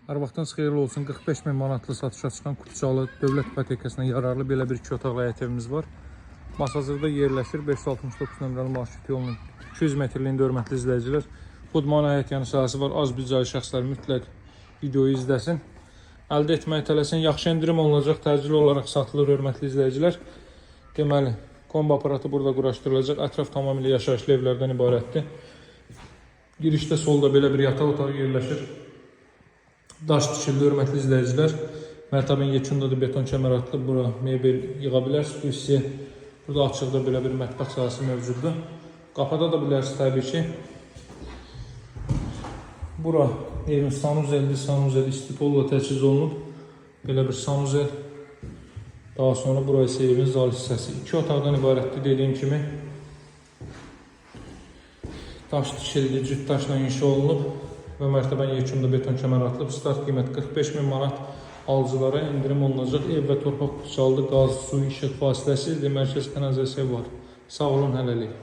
Hər vaxtınız xeyirli olsun. 45 min manatlı satışa çıxan Kutucalı dövlət ipotekasına yararlı belə bir 2 otaqlı həyət evimiz var. Masazırda yerləşir. 569 nömrəli marşrut yolunun 200 metrliyində hörmətli izləyicilər. Xudmani həyət yanı sahəsi var. Az büdcəli şəxslər mütləq videoyu izləsin. Əldə etməyə tələsin. Yaxşı endirim olunacaq. Təcili olaraq satılır hörmətli izləyicilər. Deməli, kombi aparatı burada quraşdırılacaq. Ətraf tamamilə yaşayışlı evlərdən ibarətdir. Girişdə solda belə bir yataq otağı yerləşir. Daş tikildi hörmətli izləyicilər. Mərtəbənin yekunda beton kəmər atılıb. Bura mebel yığa bilərsiniz. Bu hissə burada açıqda belə bir mətbəx sahəsi mövcuddur. Qapada da bilərsiniz təbii ki. Bura evin sanuzeldir. Sanuzel istipolla təchiz olunub. Belə bir sanuzel. Daha sonra bura isə evin zal hissəsi. 2 otaqdan ibarətdir dediyim kimi. Daş tikildi, cüt daşla inşa olunub və mərtəbənin yekunda beton kəmər atılıb. Start qiymət 45 min manat. Alıcılara endirim olunacaq. Ev və torpaq Kutucalıda qaz, su, işıq fasiləsi mərkəz kanalizasiya var. Sağ olun, hələlik.